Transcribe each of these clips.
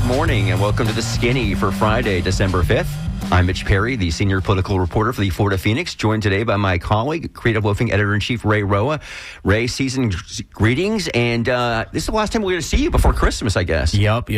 good morning, and welcome to The Skinny for Friday, December 5th. I'm Mitch Perry, the senior political reporter for the Florida Phoenix, joined today by my colleague, creative loafing editor-in-chief Ray Roa. Ray, season greetings, and this is the last time we're going to see you before Christmas, I guess. Yep.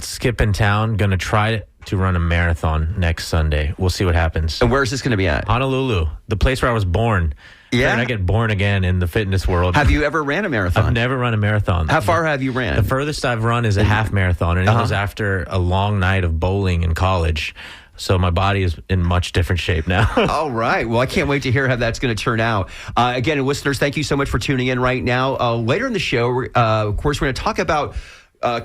Skipping town, going to try to run a marathon next Sunday. We'll see what happens. And where is this going to be at? Honolulu, the place where I was born. Yeah. And I get born again in the fitness world. Have you ever ran a marathon? I've never run a marathon. How far have you ran? The furthest I've run is a half marathon, and it was after a long night of bowling in college. So my body is in much different shape now. All right. Well, I can't wait to hear how that's going to turn out. Again, listeners, thank you so much for tuning in right now. Later in the show, of course, we're going to talk about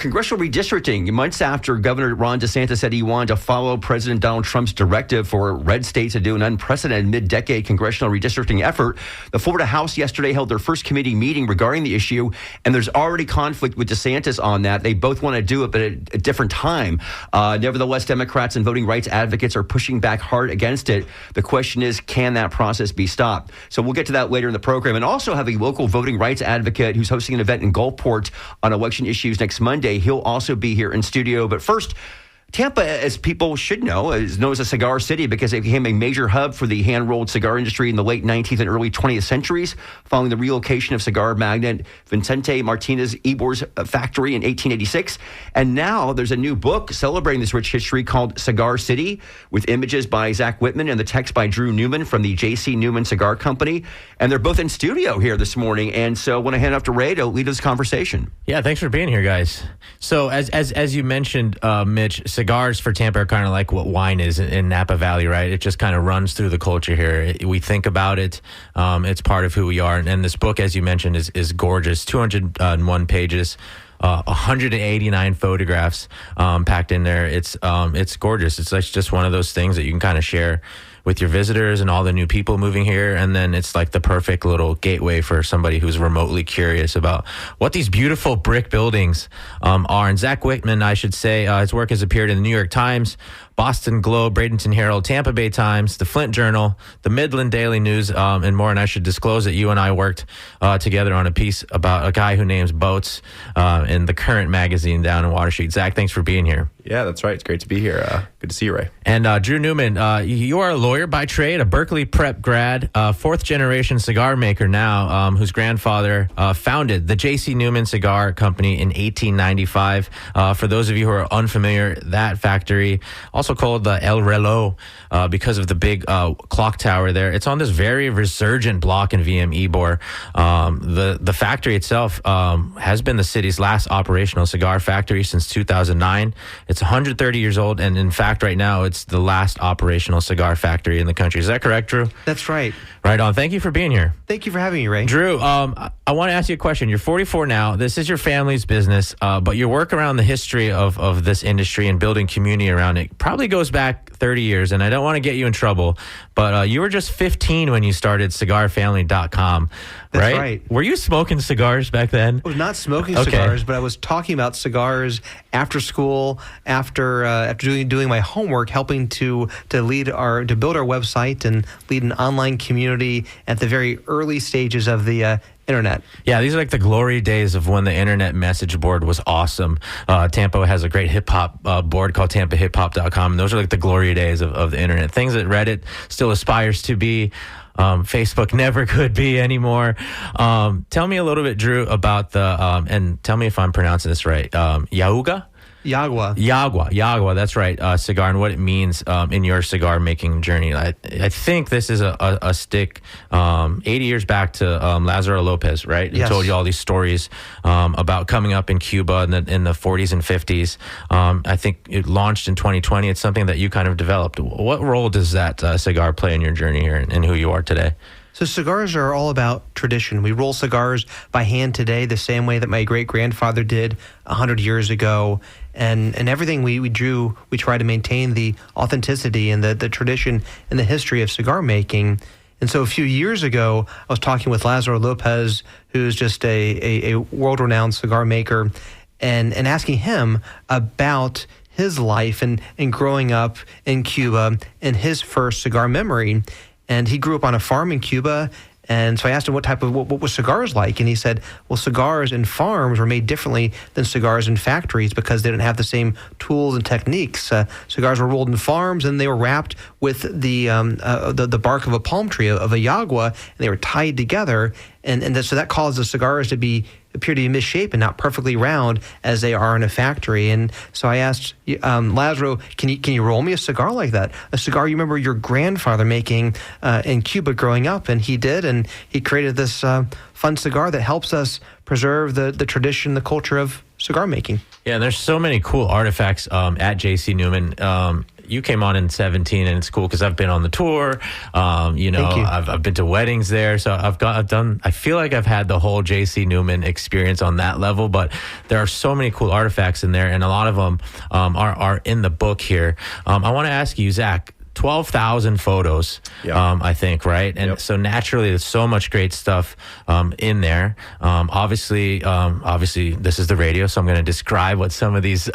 congressional redistricting. Months after Governor Ron DeSantis said he wanted to follow President Donald Trump's directive for red states to do an unprecedented mid-decade congressional redistricting effort, the Florida House yesterday held their first committee meeting regarding the issue, and there's already conflict with DeSantis on that. They both want to do it, but at a different time. Nevertheless, Democrats and voting rights advocates are pushing back hard against it. The question is, can that process be stopped? So we'll get to that later in the program, and also have a local voting rights advocate who's hosting an event in Gulfport on election issues next Monday. He'll also be here in studio. But first, Tampa, as people should know, is known as a cigar city because it became a major hub for the hand-rolled cigar industry in the late 19th and early 20th centuries, following the relocation of cigar magnate Vicente Martinez Ebor's factory in 1886. And now there's a new book celebrating this rich history called Cigar City, with images by Zach Whitman and the text by Drew Newman from the J.C. Newman Cigar Company. And they're both in studio here this morning. And so I want to hand off to Ray to lead this conversation. Yeah, thanks for being here, guys. So as you mentioned, Mitch, cigars for Tampa are kind of like what wine is in Napa Valley, right? It just kind of runs through the culture here. We think about it. It's part of who we are. And this book, as you mentioned, is gorgeous. 201 pages. 189 photographs packed in there. It's gorgeous. It's like just one of those things that you can kind of share with your visitors and all the new people moving here. And then it's like the perfect little gateway for somebody who's remotely curious about what these beautiful brick buildings are. And Zach Whitman, I should say, his work has appeared in the New York Times, Boston Globe, Bradenton Herald, Tampa Bay Times, the Flint Journal, the Midland Daily News, and more. And I should disclose that you and I worked together on a piece about a guy who names boats in the Current magazine down in Water Street. Zach, thanks for being here. Yeah, that's right. It's great to be here. Good to see you, Ray. And Drew Newman, you are a lawyer by trade, a Berkeley prep grad, fourth-generation cigar maker now, whose grandfather founded the J.C. Newman Cigar Company in 1895. For those of you who are unfamiliar, that factory, also called the El Reloj, because of the big clock tower there. It's on this very resurgent block in VM Ybor. The factory itself has been the city's last operational cigar factory since 2009. It's 130 years old, and in fact, right now, it's the last operational cigar factory in the country. Is that correct, Drew? That's right. Right on. Thank you for being here. Thank you for having me, Ray. Drew, I want to ask you a question. You're 44 now. This is your family's business, but your work around the history of this industry and building community around it probably goes back 30 years, and I don't want to get you in trouble, but you were just 15 when you started cigarfamily.com, right? That's right. Were you smoking cigars back then? I was not smoking cigars, but I was talking about cigars after school, after doing my homework, helping to build our website and lead an online community at the very early stages of the internet. Yeah, these are like the glory days of when the internet message board was awesome. Tampa has a great hip-hop board called tampahiphop.com, and those are like the glory days of the internet. Things that Reddit still aspires to be. Facebook never could be anymore. Tell me a little bit, Drew, about and tell me if I'm pronouncing this right, Yauga? Yagua, that's right, cigar, and what it means in your cigar making journey. I think this is a stick 80 years back to Lazaro Lopez, right? He told you all these stories about coming up in Cuba in the 40s and 50s. I think it launched in 2020. It's something that you kind of developed. What role does that cigar play in your journey here and who you are today? So cigars are all about tradition. We roll cigars by hand today the same way that my great-grandfather did 100 years ago. And everything we do, we try to maintain the authenticity and the tradition and the history of cigar making. And so a few years ago, I was talking with Lazaro Lopez, who's just a world-renowned cigar maker, and asking him about his life and growing up in Cuba and his first cigar memory. And he grew up on a farm in Cuba, And so I asked him what was cigars like, and he said, well, cigars in farms were made differently than cigars in factories because they didn't have the same tools and techniques. Cigars were rolled in farms, and they were wrapped with the bark of a palm tree, of a yagua, and they were tied together, so that caused the cigars to appear to be misshapen, not perfectly round as they are in a factory. And so I asked Lazaro, can you roll me a cigar like that? A cigar you remember your grandfather making in Cuba growing up, and he did, and he created this fun cigar that helps us preserve the tradition, the culture of cigar making. Yeah, and there's so many cool artifacts at JC Newman. You came on in 2017, and it's cool because I've been on the tour. Thank you. I've been to weddings there, so I've done. I feel like I've had the whole JC Newman experience on that level. But there are so many cool artifacts in there, and a lot of them are in the book here. I want to ask you, Zach. 12,000 photos, I think, right? And so naturally, there's so much great stuff in there. Obviously, this is the radio, so I'm going to describe what some of these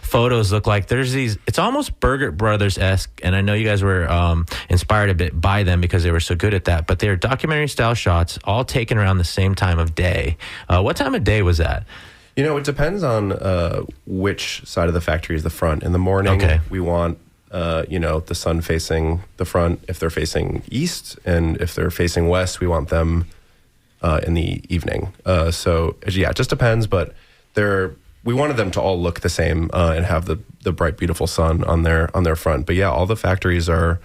photos look like. There's these, it's almost Burger Brothers-esque, and I know you guys were inspired a bit by them because they were so good at that, but they're documentary-style shots, all taken around the same time of day. What time of day was that? It depends on which side of the factory is the front. In the morning, we want the sun facing the front if they're facing east, and if they're facing west, we want them in the evening. So it just depends, but we wanted them to all look the same and have the bright, beautiful sun on their front. But all the factories are,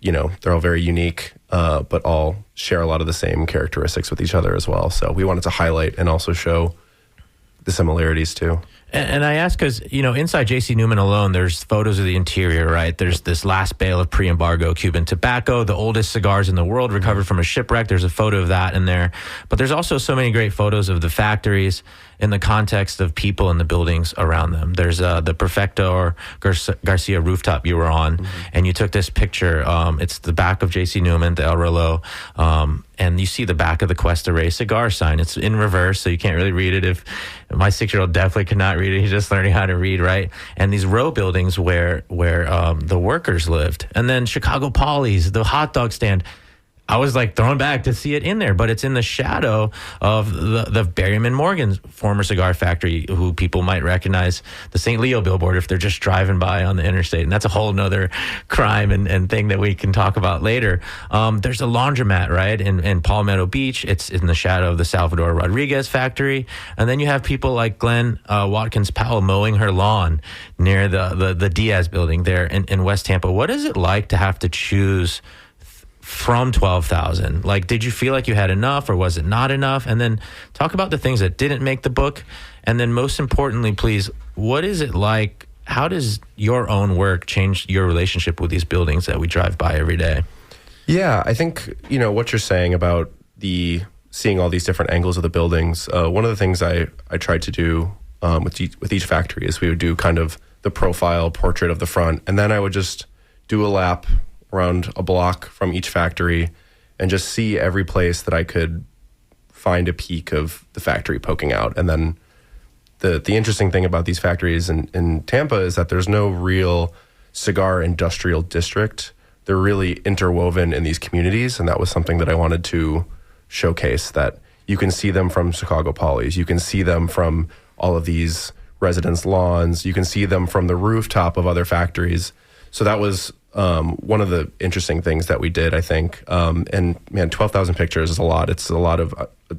they're all very unique, but all share a lot of the same characteristics with each other as well. So we wanted to highlight and also show the similarities too. And I ask because, inside JC Newman alone, there's photos of the interior, right? There's this last bale of pre-embargo Cuban tobacco, the oldest cigars in the world recovered from a shipwreck. There's a photo of that in there. But there's also so many great photos of the factories in the context of people in the buildings around them. There's the Perfecto or Garcia rooftop you were on, and you took this picture. It's the back of JC Newman, the El Reloj, and you see the back of the Cuesta Rey cigar sign. It's in reverse, so you can't really read it. If my 6-year-old definitely could not read it. He's just learning how to read, right? And these row buildings where the workers lived. And then Chicago Polly's, the hot dog stand. I was like thrown back to see it in there, but it's in the shadow of the Berryman Morgan's former cigar factory, who people might recognize the St. Leo billboard if they're just driving by on the interstate. And that's a whole nother crime and thing that we can talk about later. There's a laundromat, right, in Palmetto Beach. It's in the shadow of the Salvador Rodriguez factory. And then you have people like Glenn Watkins Powell mowing her lawn near the Diaz building there in West Tampa. What is it like to have to choose from 12,000? Like, did you feel like you had enough, or was it not enough? And then talk about the things that didn't make the book. And then most importantly, please, what is it like? How does your own work change your relationship with these buildings that we drive by every day? Yeah, I think, what you're saying about seeing all these different angles of the buildings. One of the things I tried to do with each factory is we would do kind of the profile portrait of the front, and then I would just do a lap around a block from each factory and just see every place that I could find a peak of the factory poking out. And then the interesting thing about these factories in Tampa is that there's no real cigar industrial district. They're really interwoven in these communities, and that was something that I wanted to showcase, that you can see them from Chicago Polly's, you can see them from all of these residents' lawns, you can see them from the rooftop of other factories. So that was one of the interesting things that we did, I think. And man, 12,000 pictures is a lot. It's a lot of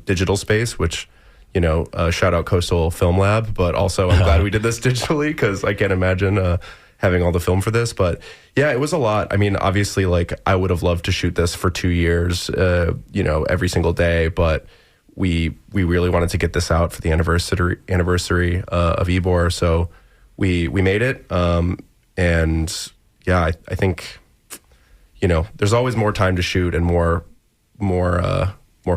digital space, which, shout out Coastal Film Lab, but also I'm glad we did this digitally, because I can't imagine having all the film for this. But yeah, it was a lot. I mean, obviously, like, I would have loved to shoot this for 2 years, every single day, but we really wanted to get this out for the anniversary of Ybor. So we made it. And yeah, I think, there's always more time to shoot and more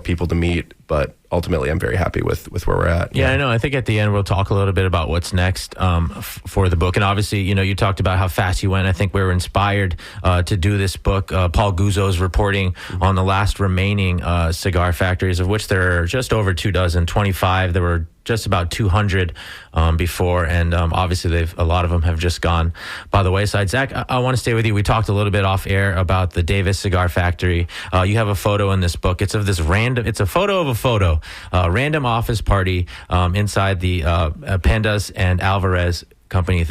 people to meet. But ultimately, I'm very happy with where we're at. Yeah, I know. I think at the end, we'll talk a little bit about what's next for the book. And obviously, you talked about how fast you went. I think we were inspired to do this book. Paul Guzzo is reporting on the last remaining cigar factories, of which there are just over 25. There were just about 200 before, and obviously a lot of them have just gone by the wayside. Zach, I want to stay with you. We talked a little bit off air about the Davis Cigar Factory. You have a photo in this book. It's of this it's a photo of a photo, random office party inside the Pendas and Alvarez company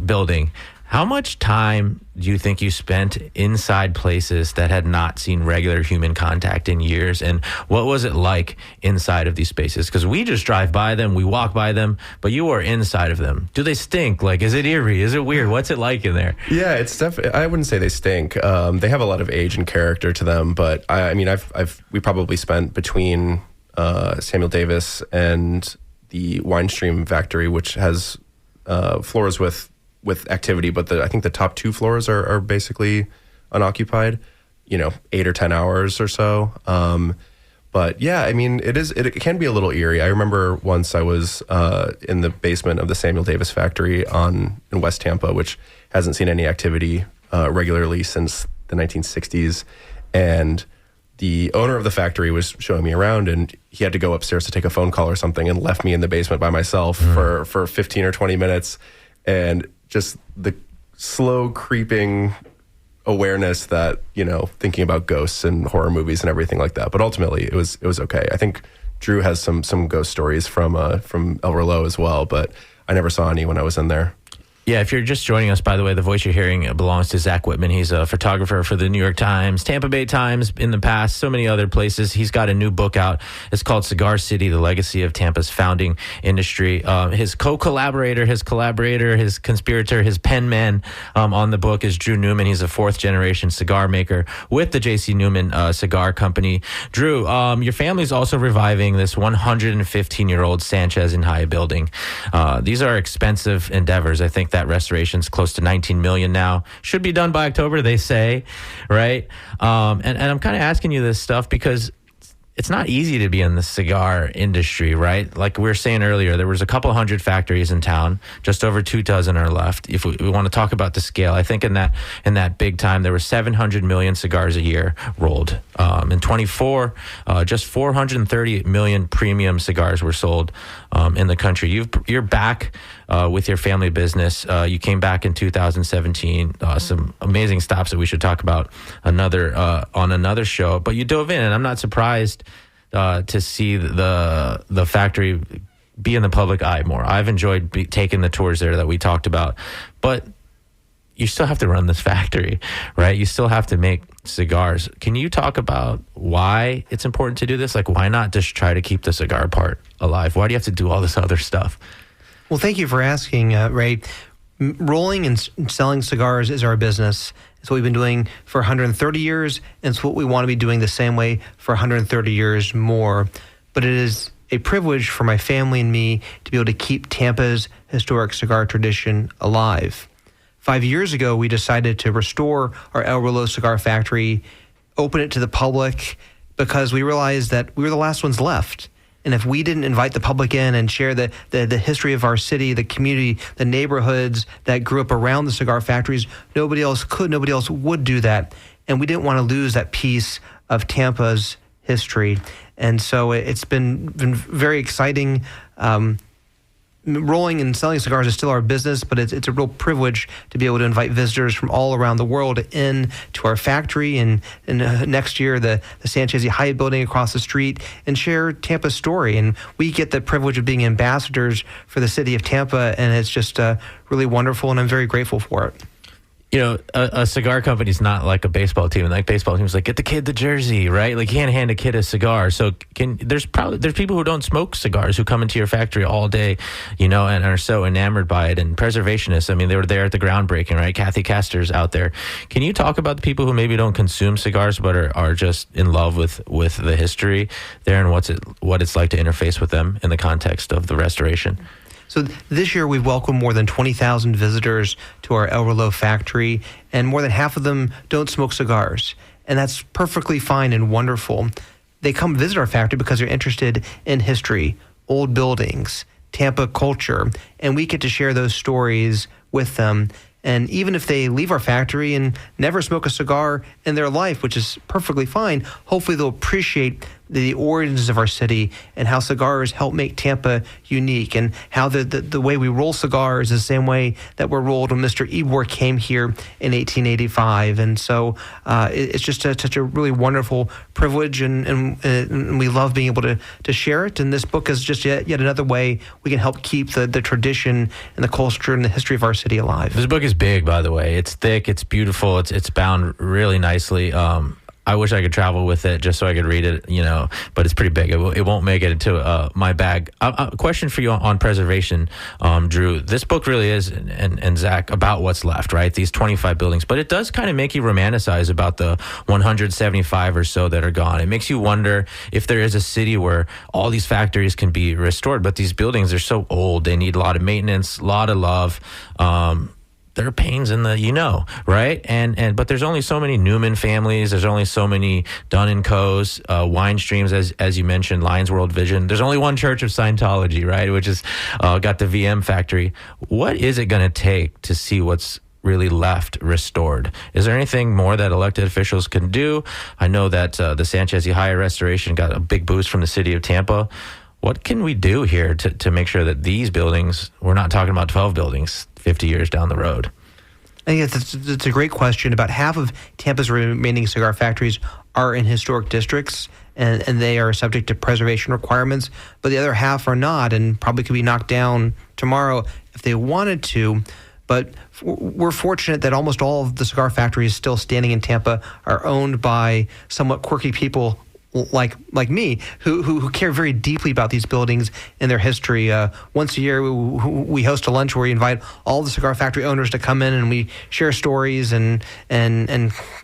building. How much time do you think you spent inside places that had not seen regular human contact in years? And what was it like inside of these spaces? Because we just drive by them, we walk by them, but you are inside of them. Do they stink? Like, is it eerie? Is it weird? What's it like in there? Yeah, it's definitely. I wouldn't say they stink. They have a lot of age and character to them, but we probably spent between Samuel Davis and the Weinstream factory, which has floors with activity, but I think the top 2 floors are basically unoccupied, 8 or 10 hours or so. But yeah, I mean, it can be a little eerie. I remember once I was in the basement of the Samuel Davis factory in West Tampa, which hasn't seen any activity regularly since the 1960s. And the owner of the factory was showing me around, and he had to go upstairs to take a phone call or something and left me in the basement by myself for 15 or 20 minutes. And just the slow creeping awareness that, thinking about ghosts and horror movies and everything like that. But ultimately it was okay. I think Drew has some ghost stories from El Reloj as well, but I never saw any when I was in there. Yeah, if you're just joining us, by the way, the voice you're hearing belongs to Zach Whitman. He's a photographer for the New York Times, Tampa Bay Times in the past, so many other places. He's got a new book out. It's called Cigar City, The Legacy of Tampa's Founding Industry. His co-collaborator, his collaborator, his conspirator, his pen man on the book is Drew Newman. He's a 4th-generation cigar maker with the J.C. Newman Cigar Company. Drew, your family's also reviving this 115-year-old Sanchez in High building. These are expensive endeavors. I think that restoration's close to $19 million now. Should be done by October, they say, right? And I'm kind of asking you this stuff because it's not easy to be in the cigar industry, right? Like we were saying earlier, there was a couple hundred factories in town. Just over 2 dozen are left. If we want to talk about the scale, I think in that big time, there were 700 million cigars a year rolled. In 24, just 430 million premium cigars were sold in the country. You're back with your family business. You came back in 2017. Some amazing stops that we should talk about on another show. But you dove in, and I'm not surprised to see the factory be in the public eye more. I've enjoyed taking the tours there that we talked about, but you still have to run this factory, right? You still have to make cigars. Can you talk about why it's important to do this? Like, why not just try to keep the cigar part alive? Why do you have to do all this other stuff? Well, thank you for asking, Ray. Rolling and selling cigars is our business. It's what we've been doing for 130 years, and it's what we want to be doing the same way for 130 years more. But it is a privilege for my family and me to be able to keep Tampa's historic cigar tradition alive. 5 years ago, we decided to restore our El Reloj cigar factory, open it to the public, because we realized that we were the last ones left. And if we didn't invite the public in and share the history of our city, the community, the neighborhoods that grew up around the cigar factories, nobody else could, nobody else would do that. And we didn't want to lose that piece of Tampa's history. And so it's been very exciting. Rolling and selling cigars is still our business, but it's a real privilege to be able to invite visitors from all around the world in to our factory and next year the Sanchez Hyatt building across the street and share Tampa's story. And we get the privilege of being ambassadors for the city of Tampa, and it's just really wonderful, and I'm very grateful for it. You know, a cigar company is not like a baseball team. Like baseball teams, like get the kid the jersey, right? Like you can't hand a kid a cigar. So there's people who don't smoke cigars who come into your factory all day, and are so enamored by it. And preservationists, I mean, they were there at the groundbreaking, right? Kathy Castor's out there. Can you talk about the people who maybe don't consume cigars but are just in love with the history there and what it's like to interface with them in the context of the restoration? So this year we've welcomed more than 20,000 visitors to our El Reloj factory, and more than half of them don't smoke cigars. And that's perfectly fine and wonderful. they come visit our factory because they're interested in history, old buildings, Tampa culture, and we get to share those stories with them. And even if they leave our factory and never smoke a cigar in their life, which is perfectly fine, hopefully they'll appreciate the origins of our city and how cigars help make Tampa unique, and how the way we roll cigars is the same way that were rolled when Mr. Ebor came here in 1885. And so it's just such a really wonderful privilege, and we love being able to share it. And this book is just yet another way we can help keep the tradition and the culture and the history of our city alive. This book is big, by the way. It's thick, it's beautiful, it's bound really nicely. I wish I could travel with it just so I could read it, but it's pretty big. It won't make it into my bag. A question for you on preservation, Drew. This book really is, and Zach, about what's left, right? These 25 buildings. But it does kind of make you romanticize about the 175 or so that are gone. It makes you wonder if there is a city where all these factories can be restored, but these buildings are so old. They need a lot of maintenance, a lot of love. There are pains in the, right? But there's only so many Newman families. There's only so many Dunn and Co's, wine streams, as you mentioned, Lions World Vision. There's only one Church of Scientology, right? Which is got the VM factory. What is it going to take to see what's really left restored? Is there anything more that elected officials can do? I know that the Sanchez y Haya restoration got a big boost from the city of Tampa. What can we do here to make sure that these buildings, we're not talking about 12 buildings 50 years down the road? I think it's a great question. About half of Tampa's remaining cigar factories are in historic districts, and they are subject to preservation requirements, but the other half are not, and probably could be knocked down tomorrow if they wanted to. But we're fortunate that almost all of the cigar factories still standing in Tampa are owned by somewhat quirky people like me, who care very deeply about these buildings and their history. Once a year, we host a lunch where we invite all the cigar factory owners to come in, and we share stories and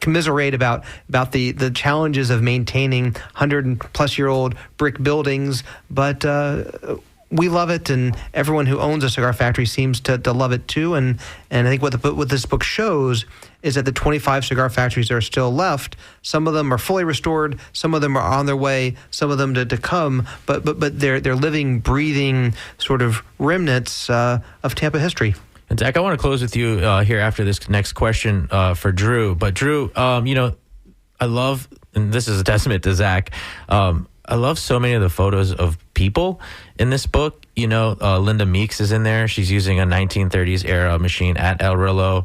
commiserate about the challenges of maintaining 100-plus-year-old brick buildings. But we love it, and everyone who owns a cigar factory seems to love it too. And I think what this book shows is that the 25 cigar factories that are still left, some of them are fully restored, some of them are on their way, some of them to come, but they're living, breathing sort of remnants of Tampa history. And Zach, I want to close with you here after this next question for Drew. But Drew, I love, and this is a testament to Zach, I love so many of the photos of people in this book. Linda Meeks is in there. She's using a 1930s era machine at El Reloj.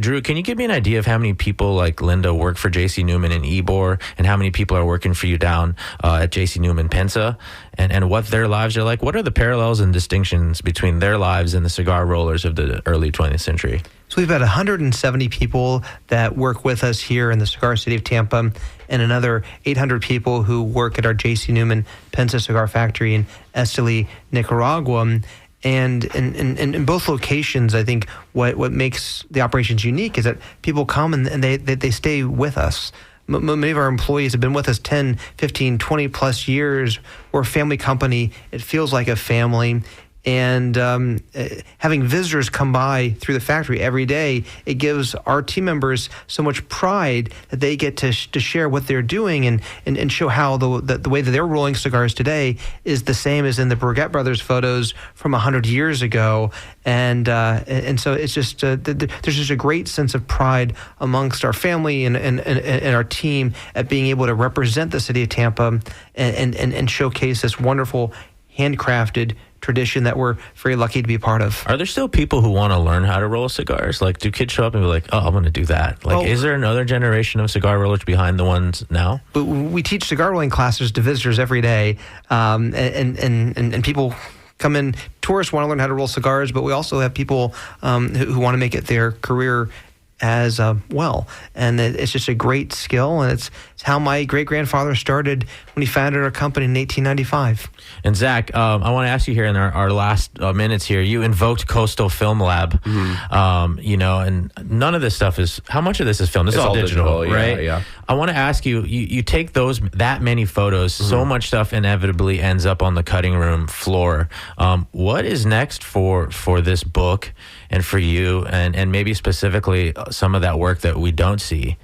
Drew, can you give me an idea of how many people like Linda work for J.C. Newman and Ebor, and how many people are working for you down at J.C. Newman Pensa, and what their lives are like? What are the parallels and distinctions between their lives and the cigar rollers of the early 20th century? So we've got 170 people that work with us here in the cigar city of Tampa, and another 800 people who work at our J.C. Newman Pensa Cigar Factory in Esteli, Nicaragua. And in both locations, I think what makes the operations unique is that people come and they stay with us. Many of our employees have been with us 10, 15, 20 plus years. We're a family company. It feels like a family. And having visitors come by through the factory every day, it gives our team members so much pride that they get to share what they're doing and show how the way that they're rolling cigars today is the same as in the Burgett Brothers photos from 100 years ago. And so it's just there's just a great sense of pride amongst our family and our team at being able to represent the city of Tampa and showcase this wonderful handcrafted tradition that we're very lucky to be a part of. Are there still people who want to learn how to roll cigars? Like, do kids show up and be like, oh, I'm going to do that? Like, is there another generation of cigar rollers behind the ones now? But we teach cigar rolling classes to visitors every day, and people come in. Tourists want to learn how to roll cigars, but we also have people who want to make it their career as well. And it's just a great skill, and it's how my great-grandfather started when he founded our company in 1895. And Zach, I want to ask you here in our last minutes here, you invoked Coastal Film Lab, and none of this stuff is, how much of this is filmed? This is all digital, right? Yeah. I want to ask you take that many photos, so much stuff inevitably ends up on the cutting room floor. What is next for this book and for you, and maybe specifically some of that work that we don't see?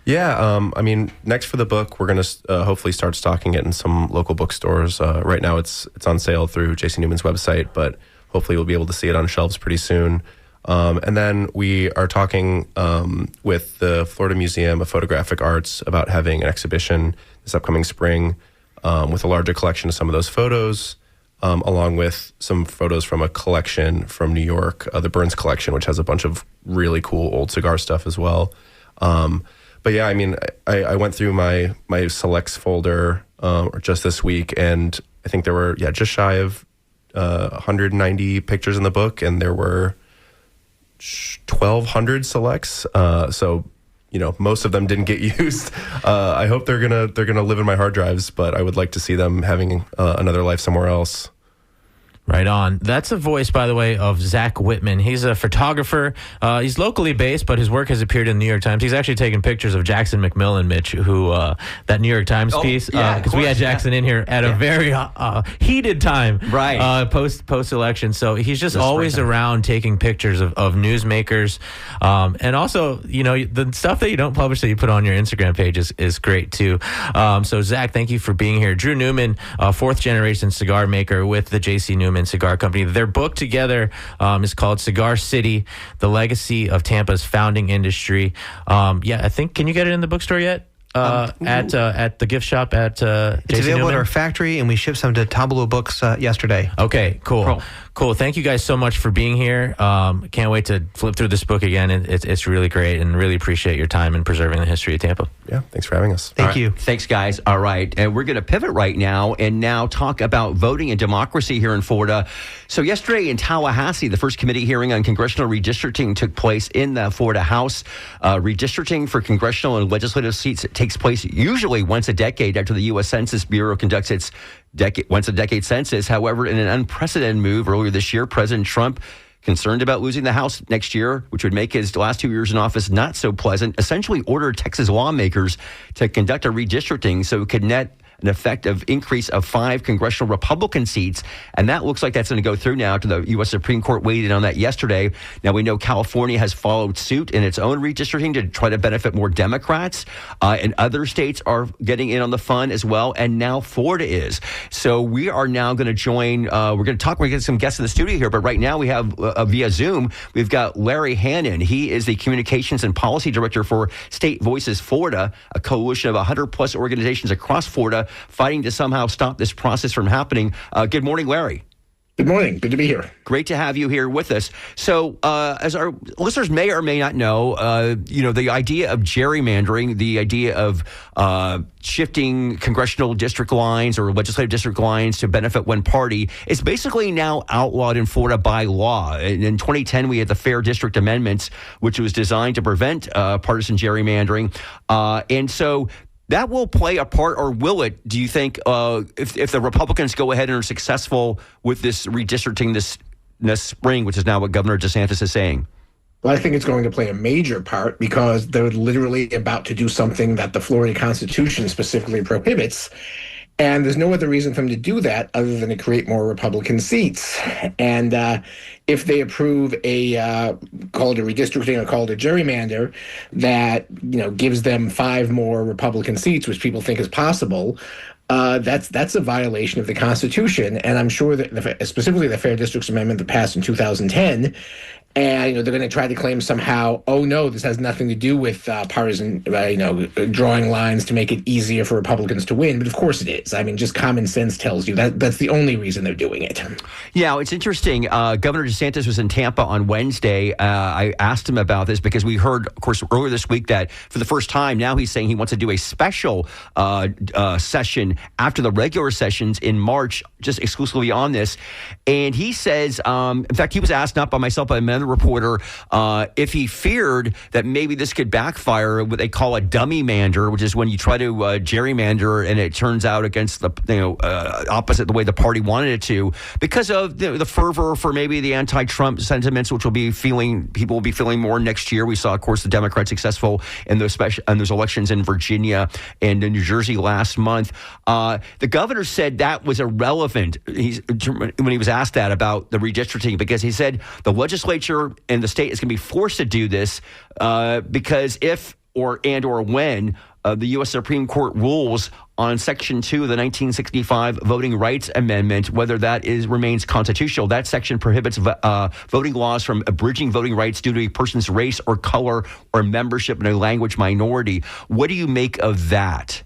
Yeah, I mean, next for the book, we're going to hopefully start stocking it in some local bookstores. Right now, it's on sale through J.C. Newman's website, but hopefully we'll be able to see it on shelves pretty soon. And then we are talking with the Florida Museum of Photographic Arts about having an exhibition this upcoming spring with a larger collection of some of those photos, along with some photos from a collection from New York, the Burns Collection, which has a bunch of really cool old cigar stuff as well. But yeah, I mean, I went through my selects folder just this week, and I think there were just shy of 190 pictures in the book, and there were 1,200 selects. So most of them didn't get used. I hope they're gonna live in my hard drives, but I would like to see them having another life somewhere else. Right on. That's a voice, by the way, of Zach Whitman. He's a photographer. He's locally based, but his work has appeared in the New York Times. He's actually taken pictures of Jackson McMillan, Mitch, who that New York Times piece, because we had Jackson in here at a very heated time, right? Post election. So he's just always around taking pictures of newsmakers, and also the stuff that you don't publish that you put on your Instagram page is great too. So Zach, thank you for being here. Drew Newman, fourth generation cigar maker with the J.C. Newman Cigar Company. Their book together is called Cigar City: The Legacy of Tampa's Founding Industry. I think, can you get it in the bookstore yet? At the gift shop at It's J.C. available Newman? at our factory, and we shipped some to Tableau Books yesterday. Okay, cool. Thank you guys so much for being here. Can't wait to flip through this book again. It's really great, and really appreciate your time in preserving the history of Tampa. Yeah, thanks for having us. Thank you. Thanks, guys. All right, and we're going to pivot right now and talk about voting and democracy here in Florida. So yesterday in Tallahassee, the first committee hearing on congressional redistricting took place in the Florida House. Redistricting for congressional and legislative seats takes place usually once a decade after the U.S. Census Bureau conducts its once a decade census. However, in an unprecedented move earlier this year, President Trump, concerned about losing the House next year, which would make his last 2 years in office not so pleasant, essentially ordered Texas lawmakers to conduct a redistricting so it could net an effective increase of 5 congressional Republican seats. And that looks like that's going to go through now after the U.S. Supreme Court weighed in on that yesterday. Now, we know California has followed suit in its own redistricting to try to benefit more Democrats. And other states are getting in on the fun as well. And now Florida is. So we are now going to join, we're going to get some guests in the studio here. But right now we have via Zoom, we've got Larry Hannon. He is the Communications and Policy Director for State Voices Florida, a coalition of 100 plus organizations across Florida fighting to somehow stop this process from happening. Good morning, Larry. Good morning. Good to be here. Great to have you here with us. So, as our listeners may or may not know, the idea of gerrymandering, the idea of shifting congressional district lines or legislative district lines to benefit one party is basically now outlawed in Florida by law. In 2010, we had the Fair District Amendments, which was designed to prevent partisan gerrymandering. And so that will play a part, or will it, do you think, if the Republicans go ahead and are successful with this redistricting this spring, which is now what Governor DeSantis is saying? Well, I think it's going to play a major part because they're literally about to do something that the Florida Constitution specifically prohibits. And there's no other reason for them to do that other than to create more Republican seats. And if they approve call it a redistricting or call it a gerrymander that gives them 5 more Republican seats, which people think is possible, that's a violation of the Constitution. And I'm sure that specifically the Fair Districts Amendment that passed in 2010. And they're going to try to claim somehow, oh no, this has nothing to do with partisan, drawing lines to make it easier for Republicans to win. But of course it is. I mean, just common sense tells you that's the only reason they're doing it. Yeah, it's interesting. Governor DeSantis was in Tampa on Wednesday. I asked him about this because we heard, of course, earlier this week that for the first time now he's saying he wants to do a special session after the regular sessions in March, just exclusively on this. And he says, in fact, he was asked not by myself, but another reporter, if he feared that maybe this could backfire, what they call a dummy mander, which is when you try to gerrymander and it turns out against the opposite the way the party wanted it to, because of the fervor for maybe the anti-Trump sentiments, which people will be feeling more next year. We saw, of course, the Democrats successful in those elections in Virginia and in New Jersey last month. The governor said that was irrelevant when he was asked that about the redistricting, because he said the legislature and the state is going to be forced to do this because if or when the U.S. Supreme Court rules on Section 2 of the 1965 Voting Rights Amendment, whether that remains constitutional. That section prohibits voting laws from abridging voting rights due to a person's race or color or membership in a language minority. What do you make of that?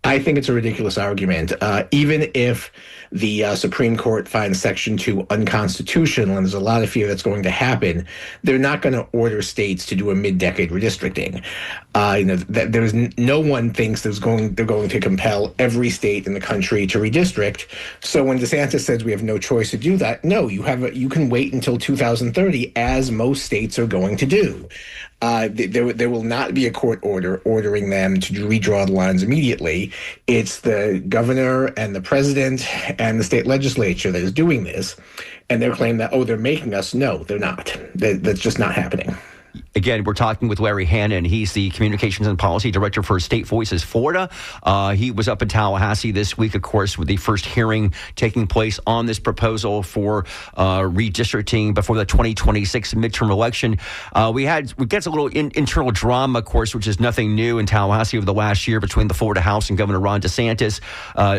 I think it's a ridiculous argument. Even if the Supreme Court finds Section 2 unconstitutional, and there's a lot of fear that's going to happen, they're not going to order states to do a mid-decade redistricting. No one thinks they're going to compel every state in the country to redistrict. So when DeSantis says we have no choice to do that, no, you can wait until 2030, as most states are going to do. There will not be a court order ordering them to redraw the lines immediately. It's the governor and the president and the state legislature that is doing this, and they're claiming that, they're making us. No, they're not. That's just not happening. Again, we're talking with Larry Hannon. He's the Communications and Policy Director for State Voices Florida. He was up in Tallahassee this week, of course, with the first hearing taking place on this proposal for redistricting before the 2026 midterm election. We get a little internal drama, of course, which is nothing new in Tallahassee over the last year between the Florida House and Governor Ron DeSantis.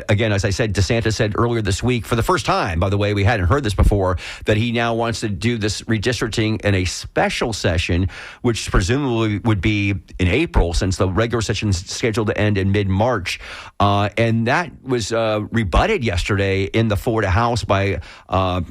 Again, as I said, DeSantis said earlier this week, for the first time, by the way, we hadn't heard this before, that he now wants to do this redistricting in a special session, which presumably would be in April, since the regular session is scheduled to end in mid-March. And that was rebutted yesterday in the Florida House by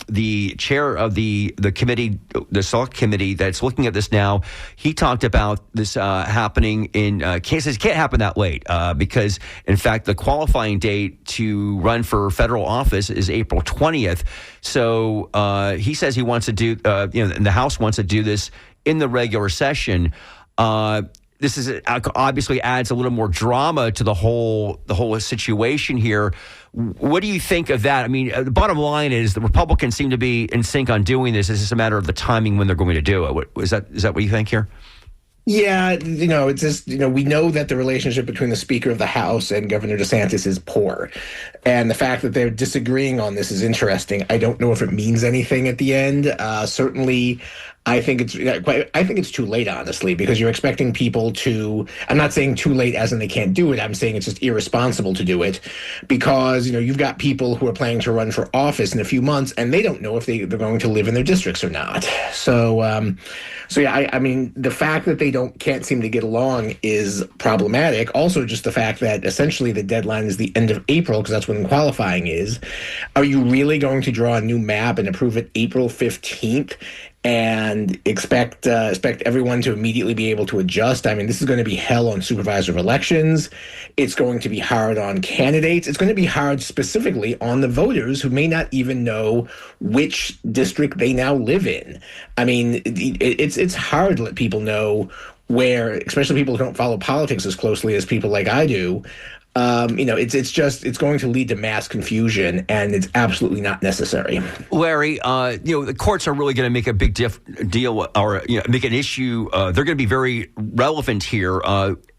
the chair of the committee, the select committee that's looking at this now. He talked about this happening in cases. It can't happen that late because, in fact, the qualifying date to run for federal office is April 20th. So he says he wants to do, and the House wants to do this in the regular session. This obviously adds a little more drama to the whole situation here. What do you think of that? I mean, the bottom line is the Republicans seem to be in sync on doing this. It's just a matter of the timing when they're going to do it. Is that what you think here? Yeah, it's just, we know that the relationship between the Speaker of the House and Governor DeSantis is poor. And the fact that they're disagreeing on this is interesting. I don't know if it means anything at the end. Certainly, I think it's too late, honestly, because you're expecting people to, I'm not saying too late as in they can't do it. I'm saying it's just irresponsible to do it because, you've got people who are planning to run for office in a few months and they don't know if they're going to live in their districts or not. So yeah, I mean, the fact that they can't seem to get along is problematic. Also, just the fact that essentially the deadline is the end of April, because that's when qualifying is. Are you really going to draw a new map and approve it April 15th? And expect everyone to immediately be able to adjust? I mean, this is going to be hell on supervisor of elections. It's going to be hard on candidates. It's going to be hard specifically on the voters who may not even know which district they now live in. I mean, it's hard to let people know where, especially people who don't follow politics as closely as people like I do. It's going to lead to mass confusion, and it's absolutely not necessary. Larry, the courts are really going to make a big deal, or make an issue. They're going to be very relevant here.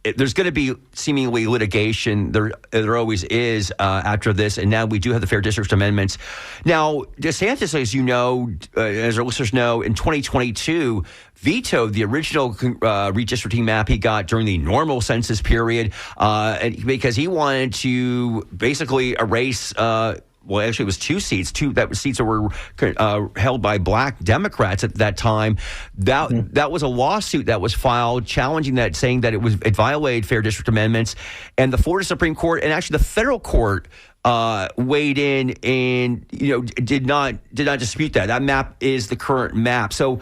There's going to be seemingly litigation. There always is after this, and now we do have the Fair District Amendments. Now, DeSantis, as you know, as our listeners know, in 2022 vetoed the original redistricting map he got during the normal census period because he wanted to basically erase well, actually, it was two seats that were held by black Democrats at that time. That was a lawsuit that was filed challenging that, saying that it violated Fair District Amendments. And the Florida Supreme Court and actually the federal court weighed in and did not dispute that. That map is the current map. So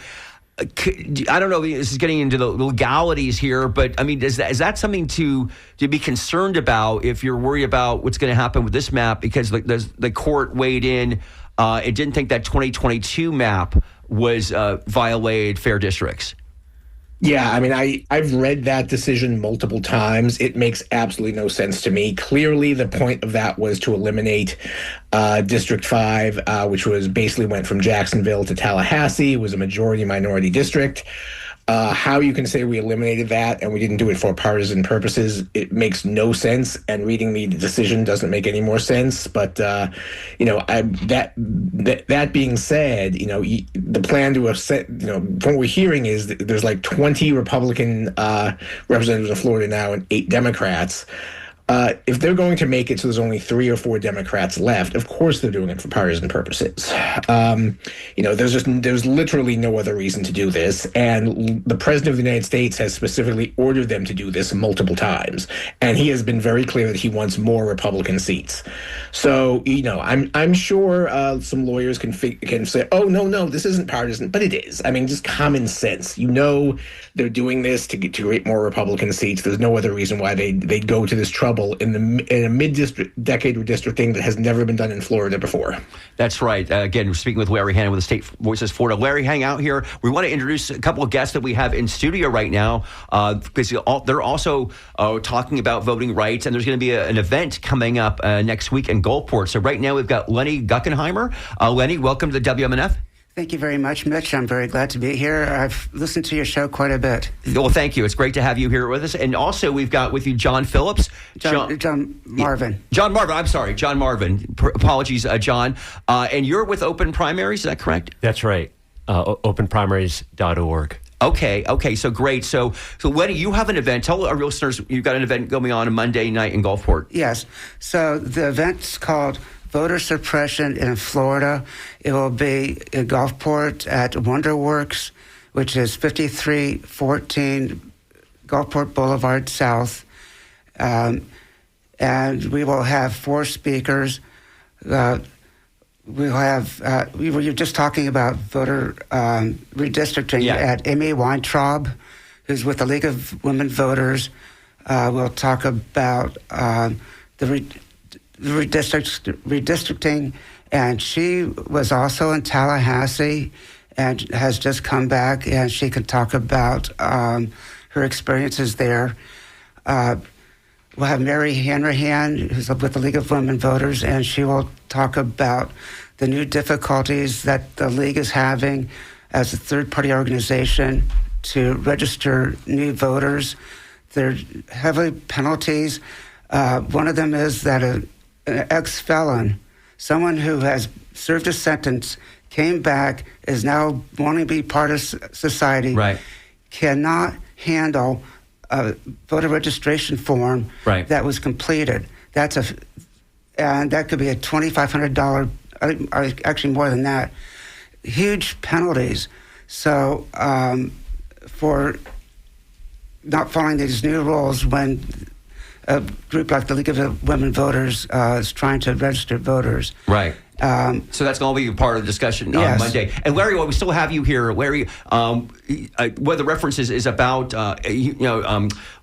I don't know. This is getting into the legalities here, but I mean, is that something to be concerned about if you're worried about what's going to happen with this map? Because the court weighed in, it didn't think that 2022 map was violated fair districts. Yeah, I mean, I've read that decision multiple times. It makes absolutely no sense to me. Clearly, the point of that was to eliminate District 5, which was basically went from Jacksonville to Tallahassee. It was a majority-minority district. How you can say we eliminated that and we didn't do it for partisan purposes, it makes no sense. And reading the decision doesn't make any more sense. But that being said, the plan to set, from what we're hearing is that there's like 20 Republican representatives in Florida now and 8 Democrats. If they're going to make it so there's only 3 or 4 Democrats left, of course they're doing it for partisan purposes. There's literally no other reason to do this, and the President of the United States has specifically ordered them to do this multiple times, and he has been very clear that he wants more Republican seats. So I'm sure some lawyers can say, oh no, this isn't partisan, but it is. I mean, just common sense. They're doing this to create more Republican seats. There's no other reason why they'd go to this trouble in a mid-decade redistricting that has never been done in Florida before. That's right. Again, we're speaking with Larry Hannon with the State Voices Florida. Larry, hang out here. We want to introduce a couple of guests that we have in studio right now because they're also talking about voting rights, and there's going to be an event coming up next week in Gulfport. So right now we've got Lenny Guckenheimer. Lenny, welcome to the WMNF. Thank you very much, Mitch. I'm very glad to be here. I've listened to your show quite a bit. Well, thank you. It's great to have you here with us. And also, we've got with you John Phillips. John Marvin. John Marvin. I'm sorry. John Marvin. Apologies, John. And you're with Open Primaries. Is that correct? That's right. Openprimaries.org. Okay. So great. So Lenny, you have an event. Tell our listeners you've got an event going on Monday night in Gulfport. Yes. So the event's called Voter Suppression in Florida. It will be in Gulfport at WonderWorks, which is 5314 Gulfport Boulevard South. And we will have 4 speakers. We were just talking about voter redistricting at Amy Weintraub, who's with the League of Women Voters. We'll talk about the redistricting, and she was also in Tallahassee and has just come back, and she can talk about her experiences there. We'll have Mary Hanrahan, who's with the League of Women Voters, and she will talk about the new difficulties that the League is having as a third-party organization to register new voters. There are heavy penalties. One of them is that an ex-felon, someone who has served a sentence, came back, is now wanting to be part of society, right, cannot handle a voter registration form that was completed. And that could be a $2,500, actually more than that. Huge penalties. So for not following these new rules when a group like the League of Women Voters is trying to register voters. Right. So that's going to be part of the discussion on Monday. And Larry, while we still have you here, Larry, what the reference is about,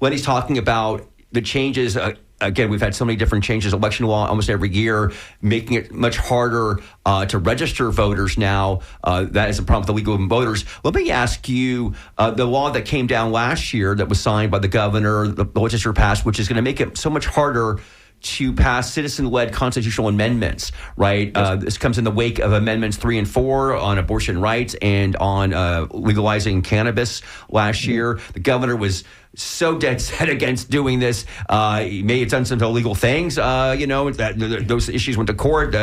Lenny's talking about the changes. Again, we've had so many different changes, election law almost every year, making it much harder to register voters now. That is a problem with the League of Women Voters. Let me ask you, the law that came down last year that was signed by the governor, the legislature passed, which is going to make it so much harder to pass citizen-led constitutional amendments, right? This comes in the wake of Amendments 3 and 4 on abortion rights and on legalizing cannabis last year. The governor was so dead set against doing this. He may have done some illegal things, those issues went to court.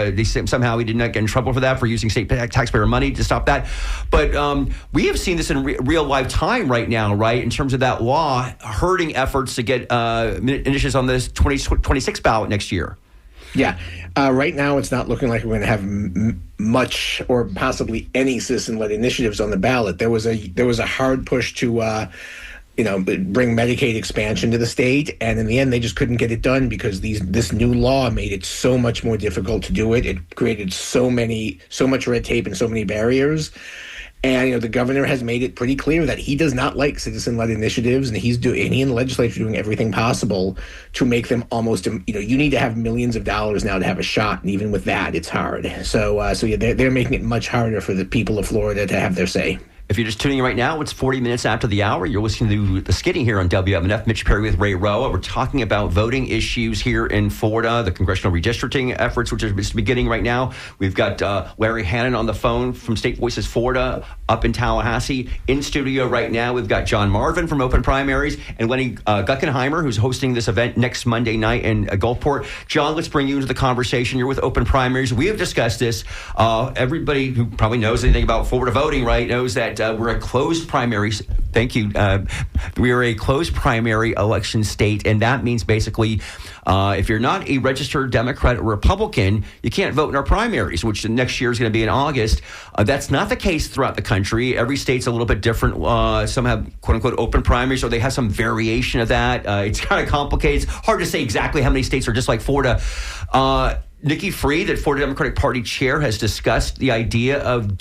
Somehow he did not get in trouble for that, for using state taxpayer money to stop that. But we have seen this in real life time right now, right, in terms of that law hurting efforts to get initiatives on this 2026 ballot next year. Yeah. Right now, it's not looking like we're going to have much or possibly any citizen-led initiatives on the ballot. There was a hard push to bring Medicaid expansion to the state, and in the end, they just couldn't get it done because this new law made it so much more difficult to do it. It created so much red tape and so many barriers. And the governor has made it pretty clear that he does not like citizen-led initiatives, and he and the legislature are doing everything possible to make them almost. You need to have millions of dollars now to have a shot, and even with that, it's hard. So they're making it much harder for the people of Florida to have their say. If you're just tuning in right now, it's 40 minutes after the hour. You're listening to The Skinny here on WMNF. Mitch Perry with Ray Roa. We're talking about voting issues here in Florida, the congressional redistricting efforts, which are just beginning right now. We've got Larry Hannon on the phone from State Voices Florida up in Tallahassee. In studio right now, we've got John Marvin from Open Primaries and Lenny Guckenheimer, who's hosting this event next Monday night in Gulfport. John, let's bring you into the conversation. You're with Open Primaries. We have discussed this. Everybody who probably knows anything about Florida voting, right, knows that we're a closed primaries. Thank you. We are a closed primary election state, and that means basically if you're not a registered Democrat or Republican, you can't vote in our primaries, which next year is going to be in August. That's not the case throughout the country. Every state's a little bit different. Some have quote-unquote open primaries, or they have some variation of that. It's kind of complicated. It's hard to say exactly how many states are just like Florida. Nikki Fried, the Florida Democratic Party chair, has discussed the idea of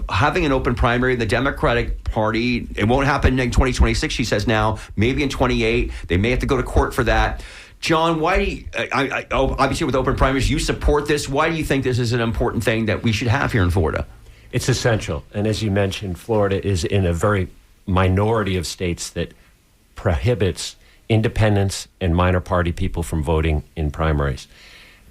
having an open primary in the Democratic Party. It won't happen in 2026, she says now. Maybe in 28. They may have to go to court for that. John, why? Obviously, with open primaries, you support this. Why do you think this is an important thing that we should have here in Florida? It's essential. And as you mentioned, Florida is in a very minority of states that prohibits independents and minor party people from voting in primaries.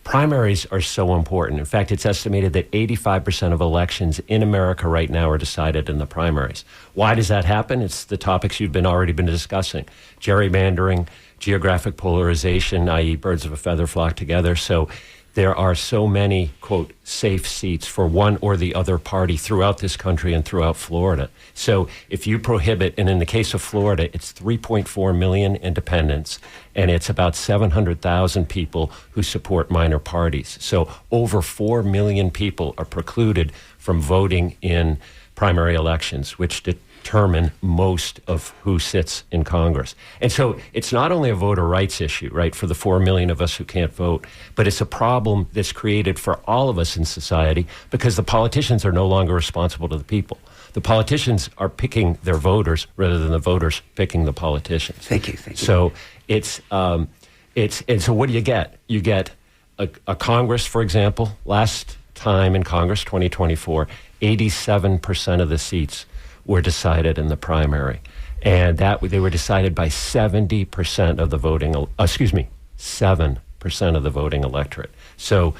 Primaries are so important. In fact, it's estimated that 85% of elections in America right now are decided in the primaries. Why does that happen? It's the topics you've already been discussing. Gerrymandering, geographic polarization, i.e. birds of a feather flock together. So there are so many, quote, safe seats for one or the other party throughout this country and throughout Florida. So if you prohibit, and in the case of Florida, it's 3.4 million independents, and it's about 700,000 people who support minor parties. So over 4 million people are precluded from voting in primary elections, which determine most of who sits in Congress. And so it's not only a voter rights issue, right, for the 4 million of us who can't vote, but it's a problem that's created for all of us in society because the politicians are no longer responsible to the people. The politicians are picking their voters rather than the voters picking the politicians. Thank you. So and so what do you get? You get a Congress, for example, last time in Congress, 2024, 87% of the seats were decided in the primary. And they were decided by 70% of the voting, 7% of the voting electorate. So,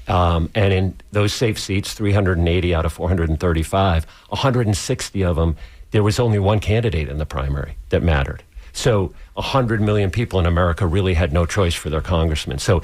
and in those safe seats, 380 out of 435, 160 of them, there was only one candidate in the primary that mattered. So 100 million people in America really had no choice for their congressman. So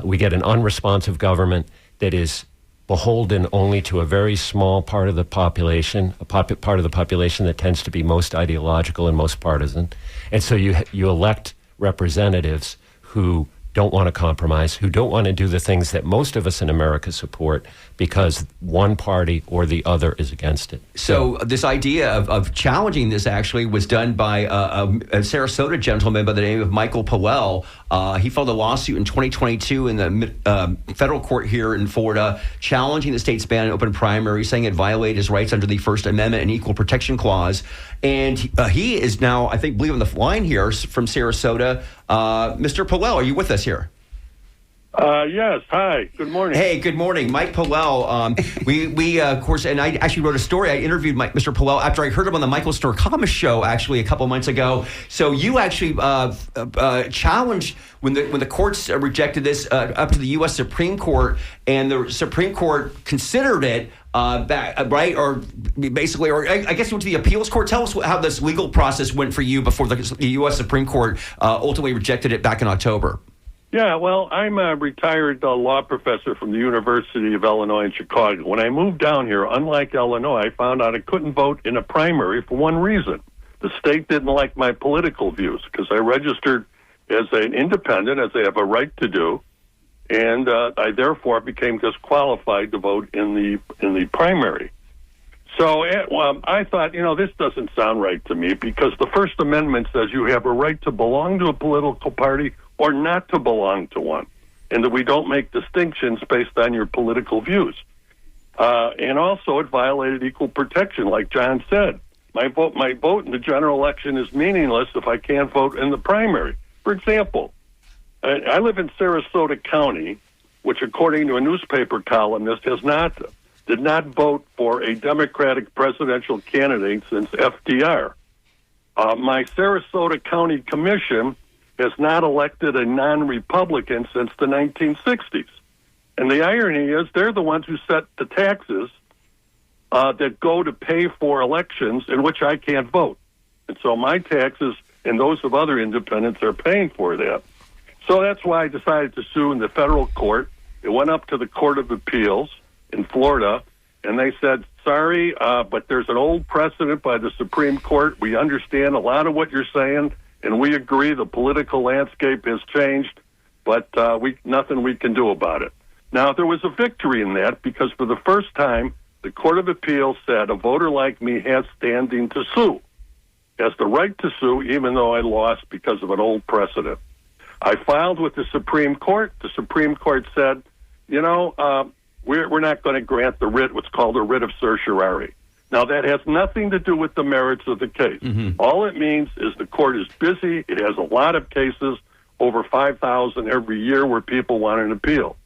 we get an unresponsive government that is beholden only to a very small part of the population, part of the population that tends to be most ideological and most partisan. And so you elect representatives who don't want to compromise, who don't want to do the things that most of us in America support because one party or the other is against it. So this idea of challenging this actually was done by a Sarasota gentleman by the name of Michael Powell. He filed a lawsuit in 2022 in the federal court here in Florida, challenging the state's ban on open primaries, saying it violated his rights under the First Amendment and Equal Protection Clause. And he is now, I think, on the line here from Sarasota. Mr. Powell, are you with us here? Yes. Hi. Good morning. Hey, good morning. Mike Powell. We of course, and I actually wrote a story. I interviewed Mr. Powell after I heard him on the Michael Storkama show actually a couple months ago. So you actually challenged when the courts rejected this up to the U.S. Supreme Court, and the Supreme Court considered it right? Or basically, or I guess you went to the appeals court. Tell us how this legal process went for you before the U.S. Supreme Court ultimately rejected it back in October. Yeah, well, I'm a retired law professor from the University of Illinois in Chicago. When I moved down here, unlike Illinois, I found out I couldn't vote in a primary for one reason. The state didn't like my political views because I registered as an independent, as they have a right to do, and I therefore became disqualified to vote in the primary. So I thought, this doesn't sound right to me because the First Amendment says you have a right to belong to a political party or not to belong to one, and that we don't make distinctions based on your political views. And also it violated equal protection, like John said. My vote in the general election is meaningless if I can't vote in the primary. For example, I live in Sarasota County, which according to a newspaper columnist has not did not vote for a Democratic presidential candidate since FDR. My Sarasota County Commission has not elected a non-Republican since the 1960s. And the irony is they're the ones who set the taxes that go to pay for elections in which I can't vote. And so my taxes and those of other independents are paying for that. So that's why I decided to sue in the federal court. It went up to the Court of Appeals in Florida, and they said, sorry, but there's an old precedent by the Supreme Court. We understand a lot of what you're saying, and we agree the political landscape has changed, but nothing we can do about it. Now, there was a victory in that because for the first time, the Court of Appeals said a voter like me has standing to sue, has the right to sue, even though I lost because of an old precedent. I filed with the Supreme Court. The Supreme Court said, we're not going to grant the writ, what's called a writ of certiorari. Now, that has nothing to do with the merits of the case. Mm-hmm. All it means is the court is busy. It has a lot of cases, over 5,000 every year, where people want an appeal.